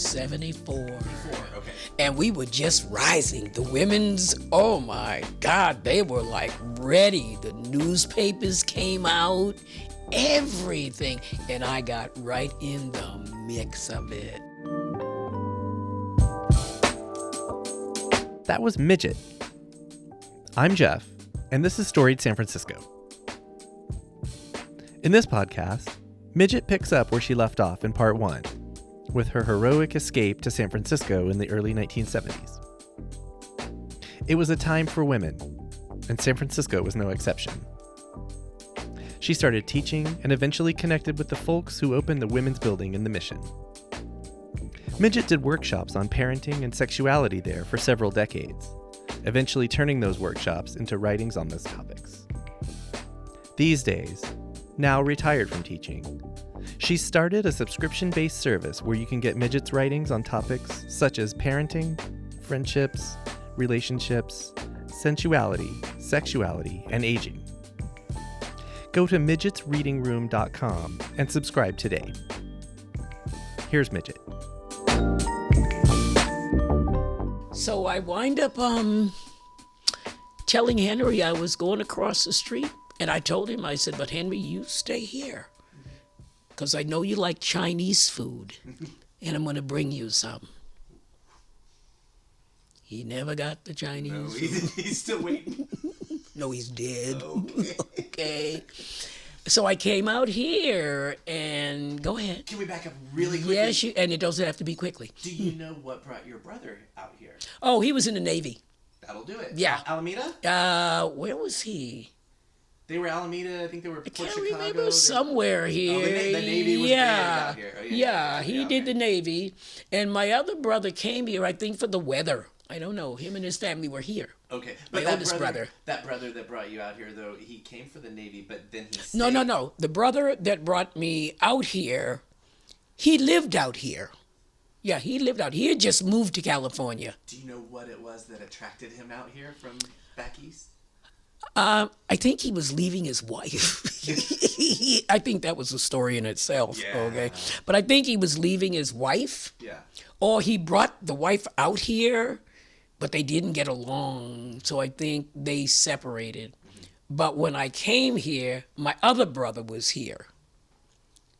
'74. Okay. And we were just rising. The women's, oh my God, they were like ready. The newspapers came out, everything. And I got right in the mix of it. That was Midgett. I'm Jeff, and this is Storied San Francisco. In this podcast, Midgett picks up where she left off in part 1, with her heroic escape to San Francisco in the early 1970s. It was a time for women, and San Francisco was no exception. She started teaching and eventually connected with the folks who opened the Women's Building in the Mission. Midgett did workshops on parenting and sexuality there for several decades, eventually turning those workshops into writings on those topics. These days, now retired from teaching, she started a subscription-based service where you can get Midgett's writings on topics such as parenting, friendships, relationships, sensuality, sexuality, and aging. Go to midgetsreadingroom.com and subscribe today. Here's Midgett. So I wind up telling Henry I was going across the street. And I told him, I said, but Henry, you stay here. Because I know you like Chinese food. And I'm going to bring you some. He never got the Chinese food. He's still waiting. No, he's dead. Okay. Okay. So I came out here and go ahead. Can we back up really quickly? Yes, and it doesn't have to be quickly. Do you know what brought your brother out here? Oh, he was in the Navy. That'll do it. Yeah. Alameda? Where was he? They were Alameda. I think they were I Port can't Chicago. remember, somewhere here. The Navy was out here. Oh, yeah, he did the Navy. And my other brother came here, I think, for the weather. I don't know. Him and his family were here. Okay. My oldest brother. That brother that brought you out here, though, he came for the Navy, but then he stayed. No. The brother that brought me out here, he lived out here. Yeah, he lived out here. He had just moved to California. Do you know what it was that attracted him out here from back east? I think he was leaving his wife. I think that was a story in itself, Yeah. okay? But I think he was leaving his wife. Yeah. Or he brought the wife out here, but they didn't get along. So I think they separated. Mm-hmm. But when I came here, my other brother was here.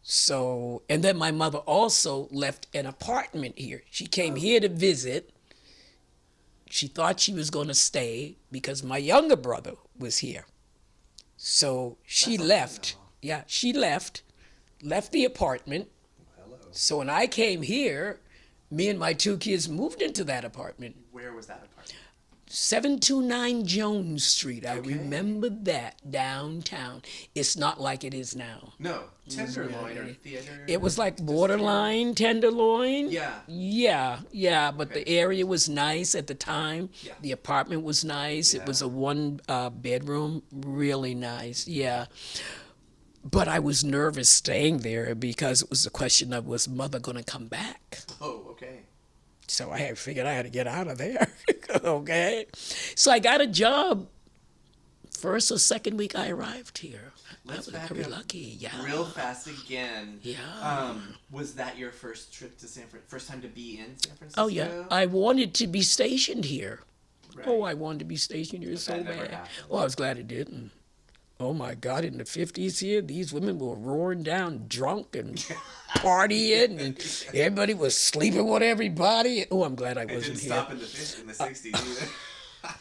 So, and then my mother also left an apartment here. She came here to visit. She thought she was going to stay because my younger brother was here. So she left. Yeah, she left the apartment. Hello. So when I came here, me and my 2 kids moved into that apartment. Where was that apartment? 729 Jones Street. I Okay. remember that, downtown. It's not like it is now. No. Tenderloin or theater? It was like borderline tenderloin. Yeah. Yeah. But the area was nice at the time. Yeah. The apartment was nice. Yeah. It was a 1 bedroom, really nice. Yeah. But I was nervous staying there because it was a question of, was mother going to come back? Oh, okay. So I had figured I had to get out of there. Okay. So I got a job first or second week I arrived here. Let's I was back very up lucky. Yeah. real fast again. Yeah. Was that your first trip to first time to be in San Francisco? Oh, yeah. I wanted to be stationed here. Right. Oh, I wanted to be stationed here so that never bad. happened. Well, I was glad it didn't. Oh, my God, in the 50s here, these women were roaring down drunk and partying, and everybody was sleeping with everybody. Oh, I'm glad I It wasn't didn't here. stop in the 60s either.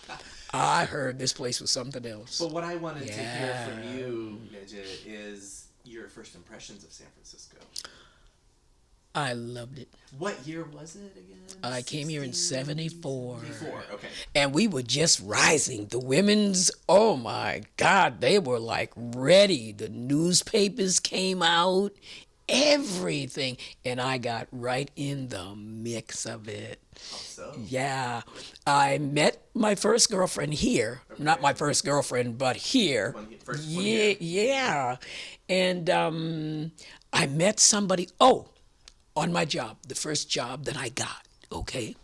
I heard this place was something else. But what I wanted to hear Yeah. from you, Midgett, is your first impressions of San Francisco. I loved it. What year was it again? I came here in 74. Okay. And we were just rising. The women's, oh my God, they were like ready. The newspapers came out, everything. And I got right in the mix of it. How so? Yeah. I met my first girlfriend here. Okay. Not my first girlfriend, but here. First one Yeah, here. yeah. And I met somebody, on my job, the first job that I got, okay?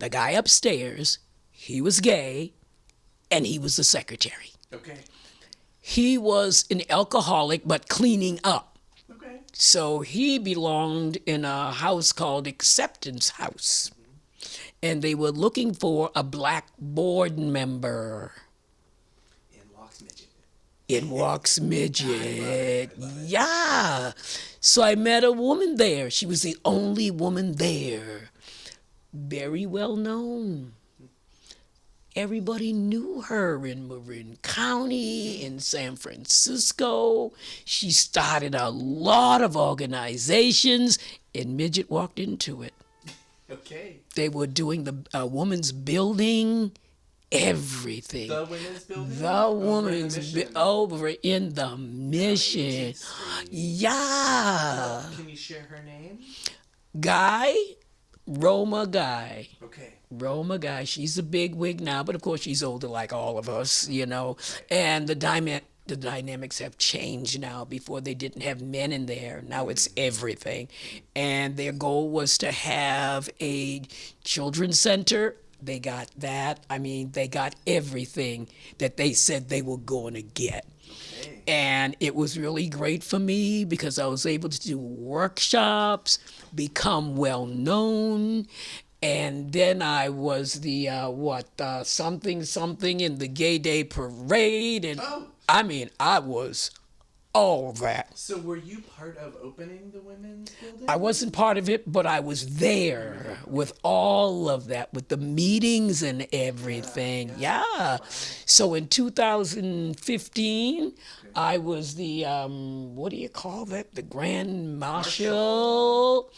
The guy upstairs, he was gay, and he was the secretary. Okay. He was an alcoholic, but cleaning up. Okay. So he belonged in a house called Acceptance House. And they were looking for a black board member. In walks Midgett. In walks Midget. I love it. Yeah. So I met a woman there. She was the only woman there. Very well known. Everybody knew her in Marin County, in San Francisco. She started a lot of organizations, and Midget walked into it. Okay. They were doing the woman's building, everything. The women's building? The Over in the woman's Mission. over in the Mission. 18th Street. Yeah. Can you share her name? Guy, Roma Guy. Okay. Roma Guy. She's a big wig now, but of course she's older like all of us, you know. And the dynamics have changed now. Before they didn't have men in there. Now it's everything. And their goal was to have a children's center. They got that. I mean, they got everything that they said they were going to get. Okay. And it was really great for me because I was able to do workshops, become well known. And then I was the something in the Gay Day Parade, and Oh. I mean I was all that. So were you part of opening the women's building? I wasn't part of it, but I was there with all of that, with the meetings and everything. Yeah. So in 2015, I was the what do you call that? The Grand Marshal.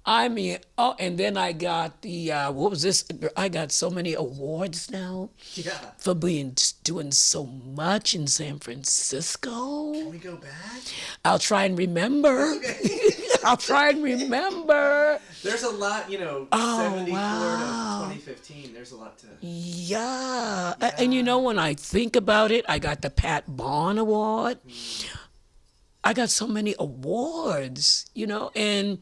I mean, oh, and then I got the what was this? I got so many awards now Yeah. for doing so much in San Francisco. Can we go back? I'll try and remember. I'll try and remember. There's a lot, 74 wow. to 2015. There's a lot to. Yeah. And you know, when I think about it, I got the Pat Bond Award. I got so many awards, and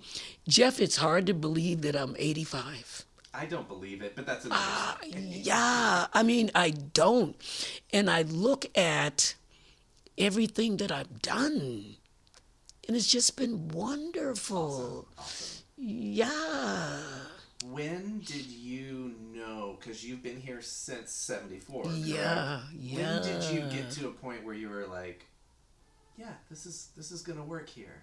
Jeff, it's hard to believe that I'm 85. I don't believe it, but that's another. Yeah, I mean, I don't. And I look at everything that I've done, and it's just been wonderful. Awesome. Yeah. When did you know? Because you've been here since '74. Yeah, yeah. When did you get to a point where you were like, yeah, this is gonna work here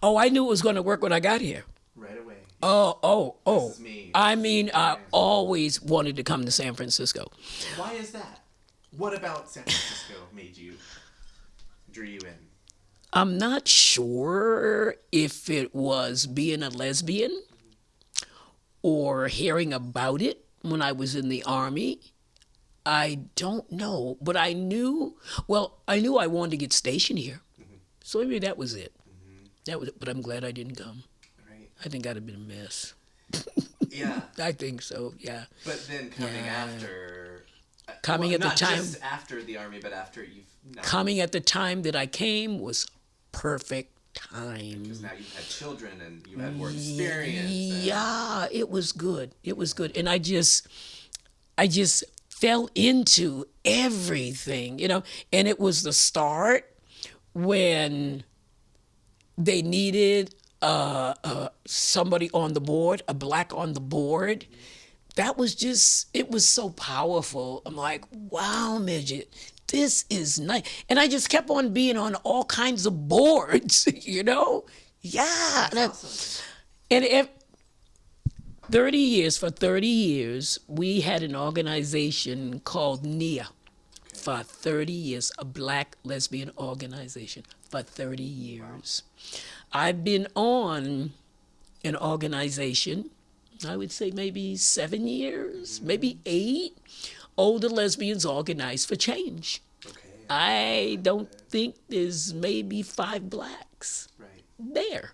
Oh, I knew it was going to work when I got here. right away? Oh. This is me. I mean, I Okay. always wanted to come to San Francisco. Why is that? What about San Francisco drew you in? I'm not sure if it was being a lesbian or hearing about it when I was in the Army. I don't know, but I knew I wanted to get stationed here. So maybe that was it. That was it, but I'm glad I didn't come. Right. I think I'd have been a mess. Yeah. I think so, yeah. But then coming Yeah. after. Coming at the not time- just after the Army, but after you've. Now, Coming at the time that I came was perfect time. Because now you've had children and you had more experience. and- Yeah, it was good. It was good. And I just fell into everything, and it was the start when they needed somebody on the board, a black on the board. That was it was so powerful. I'm like, wow, Midget, this is nice. And I just kept on being on all kinds of boards, Yeah. Awesome. And for 30 years, we had an organization called NIA. For 30 years, a black lesbian organization for 30 years. I've been on an organization, I would say maybe 7 years, maybe 8. Older lesbians organized for change. Okay. I don't think there's maybe 5 blacks Right. there.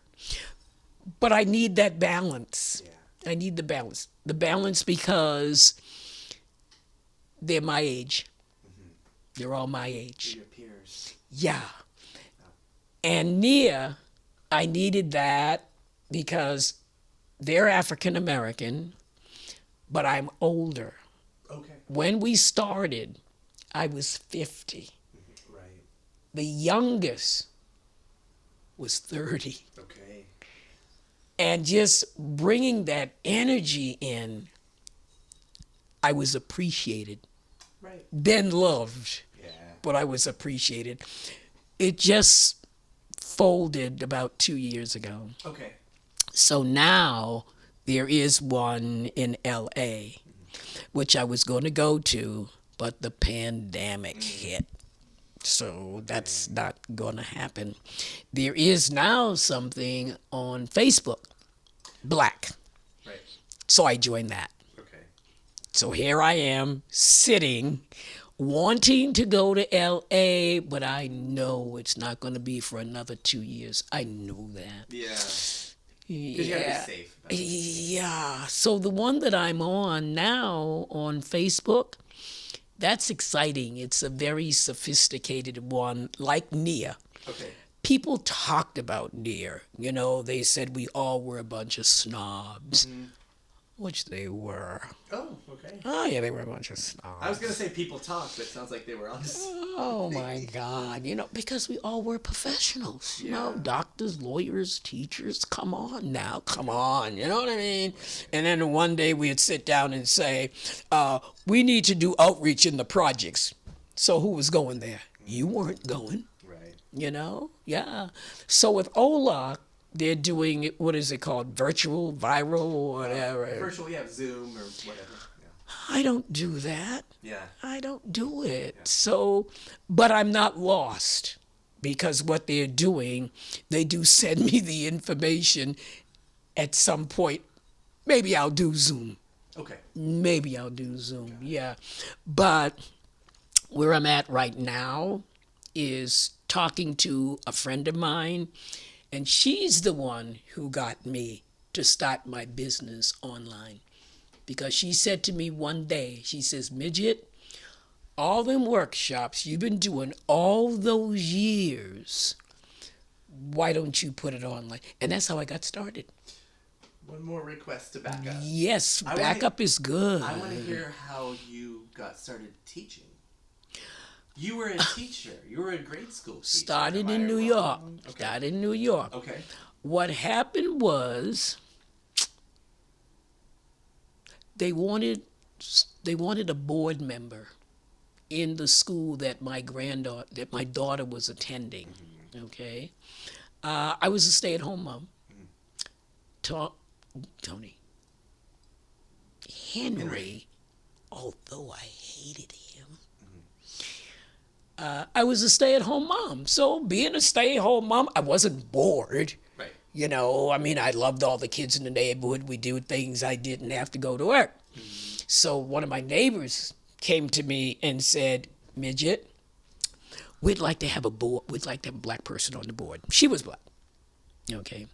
But I need that balance. Yeah. I need the balance. The balance because they're my age. They're all my age. Your peers. Yeah. And Nia, I needed that because they're African American, but I'm older. Okay. When we started, I was 50. Right. The youngest was 30. Okay. And just bringing that energy in, I was appreciated, Right. then loved, Yeah. but I was appreciated. It just folded about 2 years ago. Okay. So now there is one in LA, which I was going to go to, but the pandemic hit. So that's not going to happen. There is now something on Facebook, Black. Right. So I joined that. Okay. So here I am sitting, wanting to go to LA, but I know it's not going to be for another 2 years. I know that. Yeah. Because you gotta be safe. about it. Yeah. So the one that I'm on now on Facebook, that's exciting. It's a very sophisticated one, like Nia. Okay. People talked about Nia. You know, they said we all were a bunch of snobs, which they were. Oh, okay. Oh, yeah, they were a bunch of snobs. I was gonna say people talk, but it sounds like they were on this. Oh my God, you know, because we all were professionals, you know, Yeah. doctors, lawyers, teachers, come on now, come on, you know what I mean? And then one day we'd sit down and say, we need to do outreach in the projects. So who was going there? You weren't going, Right. you know? Yeah. So with OLA, they're doing, what is it called, virtual, viral, or whatever. Virtual, yeah, Zoom or whatever. I don't do that. Yeah. I don't do it. So, but I'm not lost because what they're doing, they do send me the information at some point. Maybe I'll do Zoom. Okay. Maybe I'll do Zoom. Yeah. But where I'm at right now is talking to a friend of mine, and she's the one who got me to start my business online. Because she said to me one day, she says, Midgett, all them workshops you've been doing all those years, why don't you put it online? And that's how I got started. One more request to back up. Yes, I backup is good. I want to hear how you got started teaching. You were a teacher. You were a grade school teacher. Started Am I in New wrong? York. Okay. Started in New York. Okay. What happened was they wanted a board member in the school that my daughter was attending. Okay, I was a stay-at-home mom. Tony Henry, although I hated him, I was a stay-at-home mom. So being a stay-at-home mom, I wasn't bored. Right. You know, I mean, I loved all the kids in the neighborhood. We do things I didn't have to go to work. So one of my neighbors came to me and said, Midgett, we'd like to have a board. We'd like to have a black person on the board. She was black. Okay.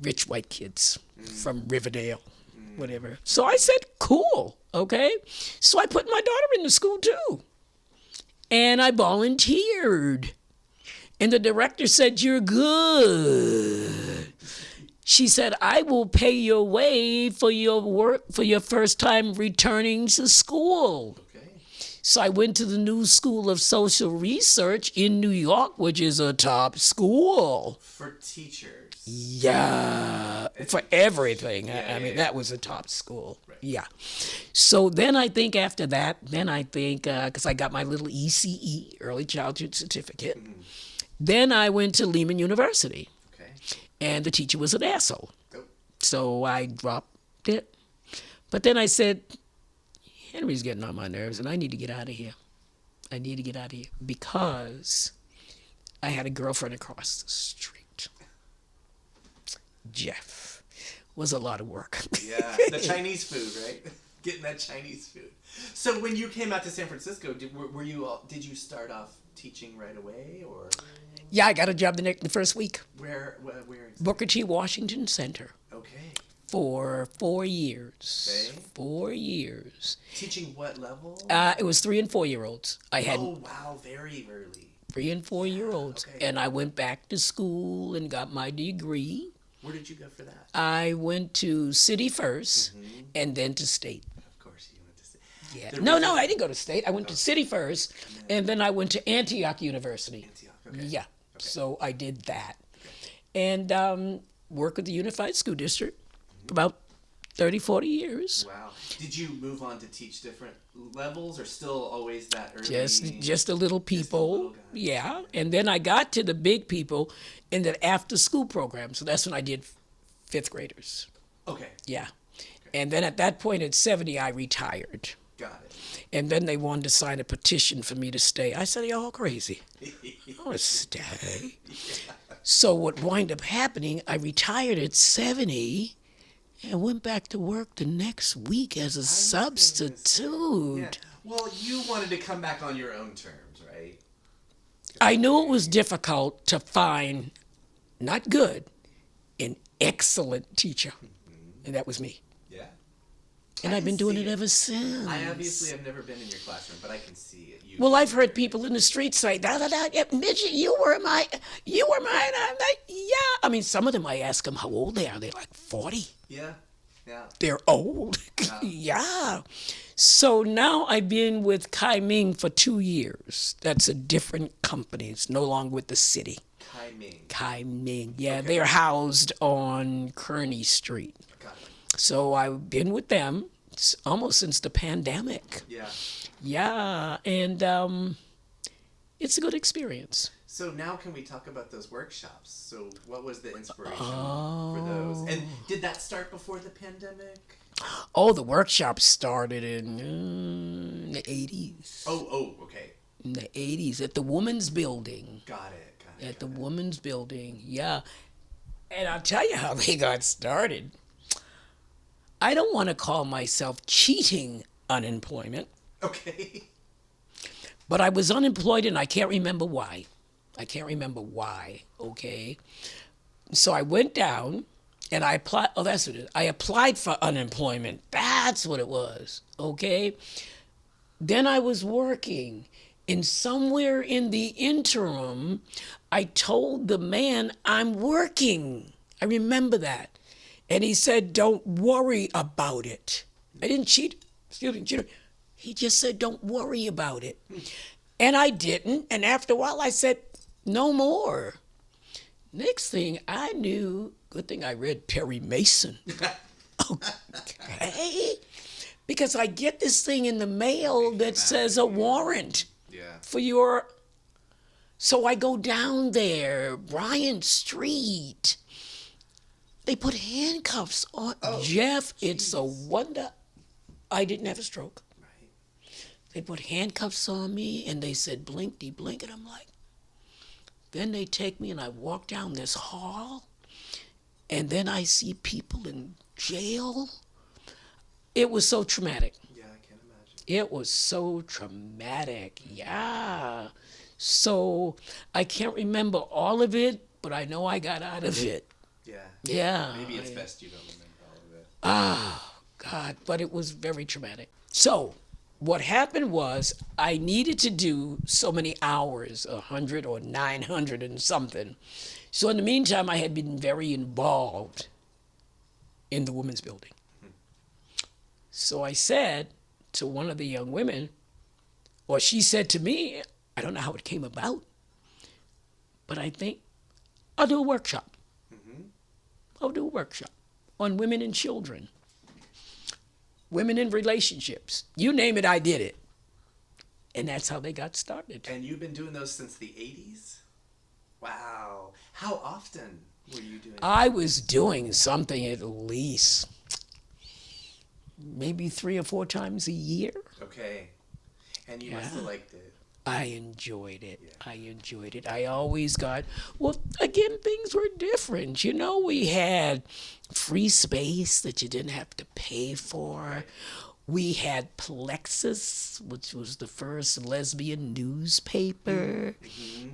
Rich white kids from Riverdale, whatever. So I said, cool. Okay. So I put my daughter in the school too. And I volunteered. And the director said, you're good. She said, I will pay your way for your work, for your first time returning to school. Okay. So I went to the New School of Social Research in New York, which is a top school. For teachers. Yeah, for everything. I mean, that was a top school. Right. Yeah. So then I think after that, because I got my little ECE, Early Childhood Certificate, then I went to Lehman University. Okay. And the teacher was an asshole. Oh. So I dropped it. But then I said, Henry's getting on my nerves and I need to get out of here. I need to get out of here because I had a girlfriend across the street. Jeff was a lot of work. Yeah, the Chinese food, right? Getting that Chinese food. So when you came out to San Francisco, did you start off teaching right away, or Yeah, I got a job the first week. where exactly? Booker T. Washington Center Okay. for 4 years. Okay. 4 years. Teaching what level? It was 3 and 4 year olds. I had Oh wow, very early. 3 and 4 year olds. Okay. And I went back to school and got my degree. Where did you go for that? I went to City first and then to State. Of course, you went to say. Yeah. The No, reason- I didn't go to State. I went to City first and then I went to Antioch University. Antioch. Okay. Yeah. So I did that. and worked with the Unified School District for about 30, 40 years. Wow. Did you move on to teach different levels, or still always that early? Just the little people, little guys. yeah. And then I got to the big people in the after school program. So that's when I did fifth graders. Okay. Yeah. And then at that point at 70, I retired. Got it. And then they wanted to sign a petition for me to stay. I said, you're all crazy. I want to stay. So what wound up happening, I retired at 70 and went back to work the next week as a substitute. Yeah. Well, you wanted to come back on your own terms, right? I knew it was difficult to find, not good, an excellent teacher. And that was me. Yeah. And I've been doing it ever since. I obviously have never been in your classroom, but I can see it. Well, I've heard people in the street say, yeah, Midgett, you were mine. And I'm like, yeah. I mean, some of them, I ask them how old they are. They're like 40. Yeah. Yeah. They're old. Yeah. So now I've been with Kai Ming for 2 years. That's a different company. It's no longer with the city. Kai Ming. Kai Ming. Yeah, Okay. they're housed on Kearney Street. Got it. So I've been with them almost since the pandemic. Yeah. Yeah, and it's a good experience. So now can we talk about those workshops? So what was the inspiration for those? And did that start before the pandemic? Oh, the workshop started in the 80s. Oh, okay. In the 80s at the Women's Building. Got it. At the Women's Building, yeah. And I'll tell you how they got started. I don't want to call myself cheating unemployment, Okay. but I was unemployed and I can't remember why. Okay? So I went down and I applied. Oh, that's what it is. I applied for unemployment. That's what it was, okay? Then I was working. And somewhere in the interim, I told the man, I'm working. I remember that. And he said, don't worry about it. I didn't cheat. Still didn't cheat. He just said, don't worry about it. And I didn't. And after a while, I said, no more. Next thing I knew, good thing I read Perry Mason. Okay. Because I get this thing in the mail that says a warrant. Yeah. For your, so I go down there, Bryant Street. They put handcuffs on Jeff. Geez. It's a wonder I didn't have a stroke. Right. They put handcuffs on me and they said, blinkety blink. And I'm like, then they take me and I walk down this hall and then I see people in jail. It was so traumatic. Yeah, I can imagine. It was so traumatic, yeah. So I can't remember all of it, but I know I got out of it. Yeah. Yeah. Maybe it's best you don't remember all of it. God, but it was very traumatic. So what happened was I needed to do so many hours, 100 or 900 and something. So in the meantime, I had been very involved in the Women's Building. So I said to one of the young women, or she said to me, I don't know how it came about, but I think I'll do a workshop. I'll do a workshop on women and children, women in relationships. You name it, I did it. And that's how they got started. And you've been doing those since the 80s? Wow. How often were you doing I was doing something at least maybe 3 or 4 times a year. Okay. And you must have liked it. I enjoyed it. Yeah. I enjoyed it. I always got, well, again, things were different. You know, we had free space that you didn't have to pay for. Right. We had Plexus, which was the first lesbian newspaper.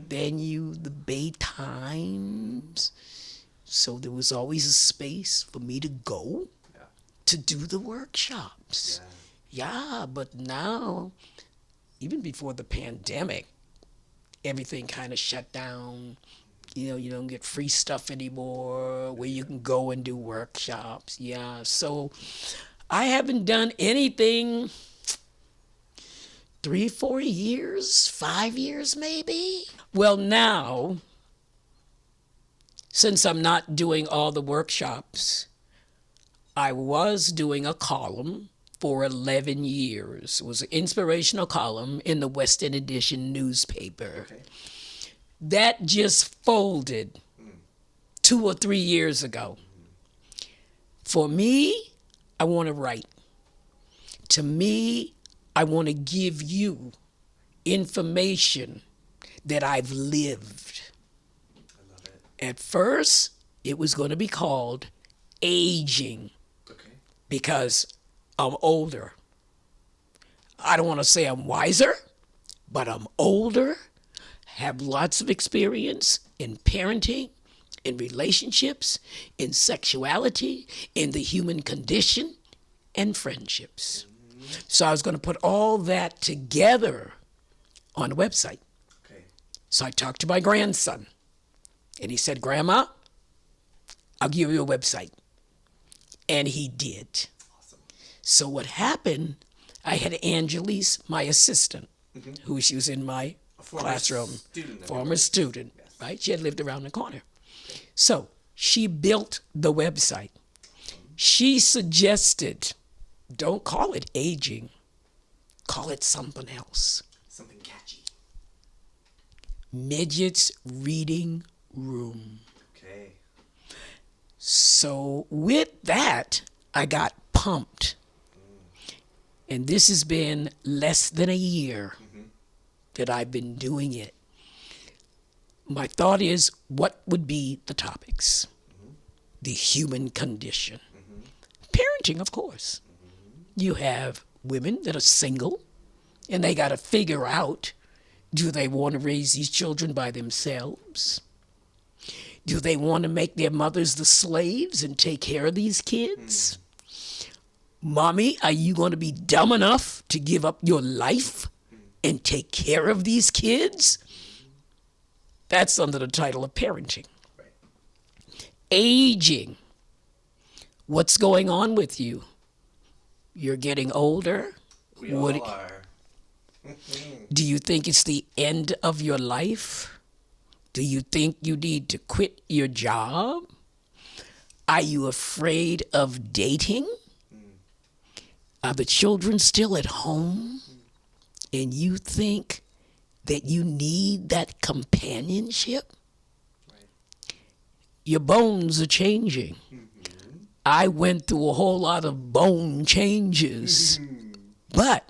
Then the Bay Times. So there was always a space for me to go to do the workshops. Yeah, but now, even before the pandemic, everything kind of shut down. You know, you don't get free stuff anymore where you can go and do workshops. Yeah, so I haven't done anything 3, 4 years, 5 years maybe. Well, now since I'm not doing all the workshops, I was doing a column for 11 years. It was an inspirational column in the Western Edition newspaper. Okay. That just folded 2 or 3 years ago. For me, I want to write. To me, I want to give you information that I've lived. I love it. At first, it was going to be called aging Okay. because I'm older. I don't want to say I'm wiser, but I'm older, have lots of experience in parenting, in relationships, in sexuality, in the human condition, and friendships. So I was going to put all that together on a website. Okay. So I talked to my grandson, and he said, Grandma, I'll give you a website. And he did. Awesome. So what happened, I had Angelise, my assistant, who she was in my classroom, former student, Yes. right? She had lived around the corner. So she built the website. She suggested, don't call it aging, call it something else. Something catchy. Midget's Reading Room. Okay. So with that, I got pumped. And this has been less than a year that I've been doing it. My thought is, what would be the topics? The human condition. Parenting, of course. You have women that are single, and they got to figure out, do they want to raise these children by themselves? Do they want to make their mothers the slaves and take care of these kids? Mommy, are you going to be dumb enough to give up your life and take care of these kids? That's under the title of parenting. Right. Aging. What's going on with you? You're getting older. We all are. Do you think it's the end of your life? Do you think you need to quit your job? Are you afraid of dating? Are the children still at home? And you think that you need that companionship? Right. Your bones are changing. I went through a whole lot of bone changes, but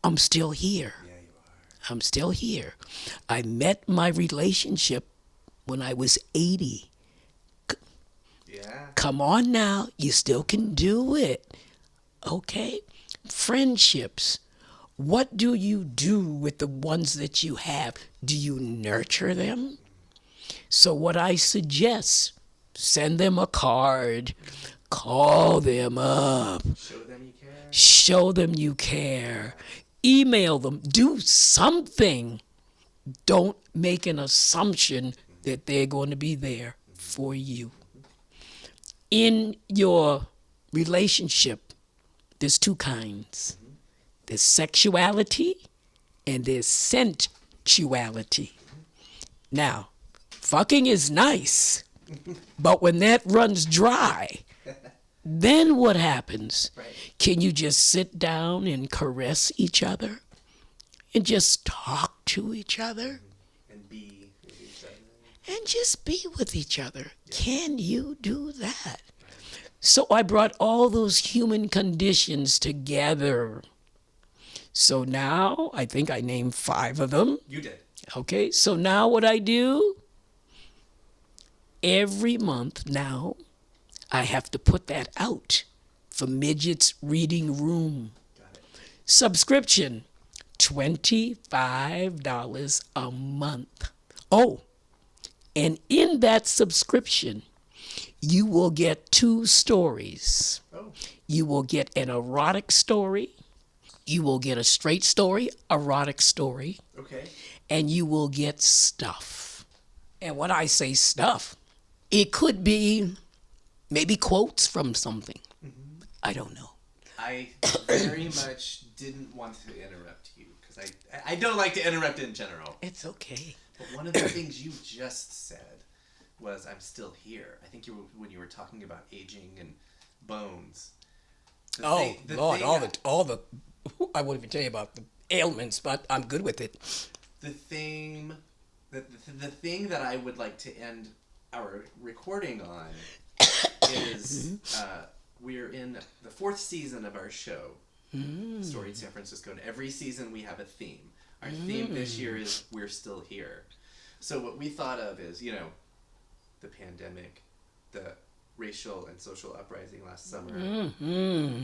I'm still here. Yeah, you are. I'm still here. I met my relationship when I was 80. Yeah. Come on now, you still can do it. Okay? Friendships. What do you do with the ones that you have? Do you nurture them? So what I suggest, send them a card, call them up, Show them you care. show them you care, email them, do something. Don't make an assumption that they're going to be there for you. In your relationship, there's two kinds. There's sexuality and there's sensuality. Now, fucking is nice, but when that runs dry, then what happens? Right. Can you just sit down and caress each other and just talk to each other And be with each other. and just be with each other? Can you do that? So I brought all those human conditions together. So now I think I named 5 of them. You did. Okay, so now what I do, every month now, I have to put that out for Midget's Reading Room. Got it. Subscription, $25 a month. Oh, and in that subscription, you will get 2 stories. Oh. You will get an erotic story. You will get a straight story, erotic story, Okay. and you will get stuff. And when I say stuff, it could be maybe quotes from something. I don't know. I very much didn't want to interrupt you because I don't like to interrupt in general. It's okay. But one of the things you just said was I'm still here. I think when you were talking about aging and bones. Lord, all the I won't even tell you about the ailments, but I'm good with it. The thing that I would like to end our recording on is we're in the 4th season of our show, Storied San Francisco, and every season we have a theme. Our theme this year is We're Still Here. So what we thought of is, the pandemic, the racial and social uprising last summer,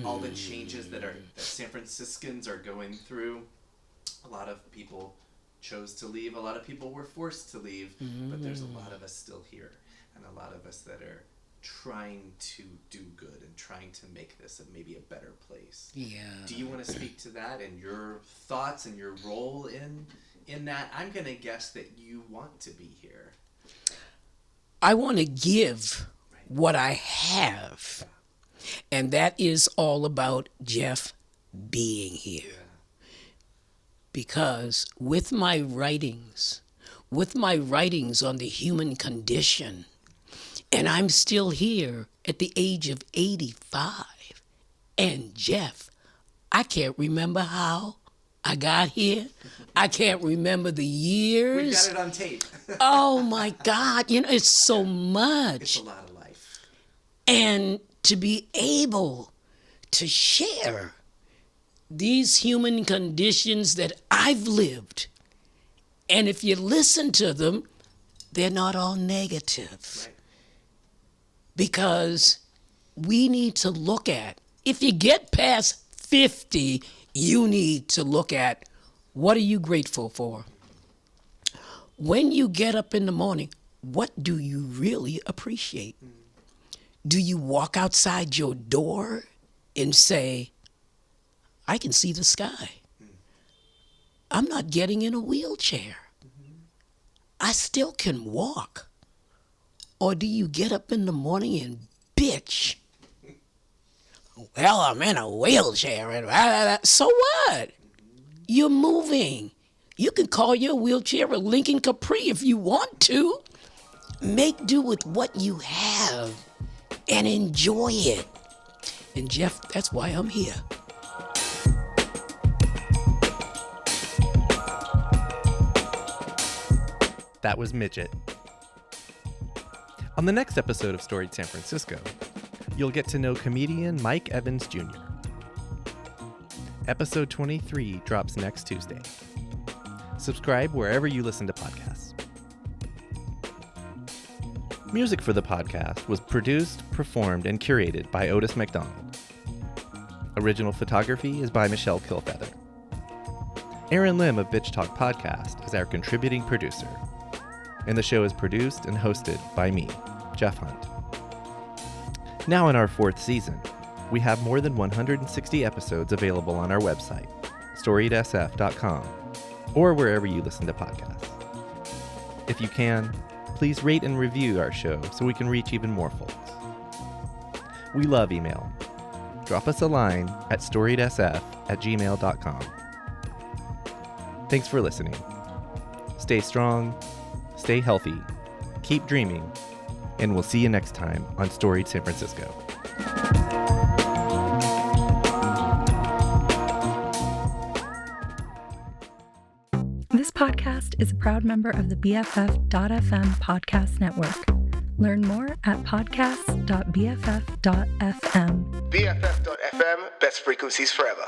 all the changes that San Franciscans are going through. A lot of people chose to leave, a lot of people were forced to leave, but there's a lot of us still here, and a lot of us that are trying to do good and trying to make this maybe a better place. Yeah. Do you want to speak to that and your thoughts and your role in that? I'm going to guess that you want to be here. I want to give what I have, and that is all about Jeff being here. Yeah. Because with my writings on the human condition, and I'm still here at the age of 85. And Jeff, I can't remember how I got here. I can't remember the years. We got it on tape. Oh my God, it's so much. It's a lot of life. And to be able to share these human conditions that I've lived. And if you listen to them, they're not all negative. Right. Because we need to look at, if you get past 50, you need to look at, what are you grateful for? When you get up in the morning, what do you really appreciate? Do you walk outside your door and say, I can see the sky. I'm not getting in a wheelchair. I still can walk. Or do you get up in the morning and bitch? Well, I'm in a wheelchair. And so what? You're moving. You can call your wheelchair a Lincoln Capri if you want to. Make do with what you have and enjoy it. And Jeff, that's why I'm here. That was Midgett. On the next episode of Storied San Francisco, you'll get to know comedian Mike Evans Jr. Episode 23 drops next Tuesday. Subscribe wherever you listen to podcasts. Music for the podcast was produced, performed, and curated by Otis McDonald. Original photography is by Michelle Kilfeather. Aaron Lim of Bitch Talk Podcast is our contributing producer. And the show is produced and hosted by me, Jeff Hunt. Now in our 4th season, we have more than 160 episodes available on our website, storiedsf.com, or wherever you listen to podcasts. If you can, please rate and review our show so we can reach even more folks. We love email. Drop us a line at storiedsf@gmail.com. Thanks for listening. Stay strong, stay healthy, keep dreaming, and we'll see you next time on Storied San Francisco. This podcast is a proud member of the BFF.FM podcast network. Learn more at podcasts.bff.fm. BFF.FM, best frequencies forever.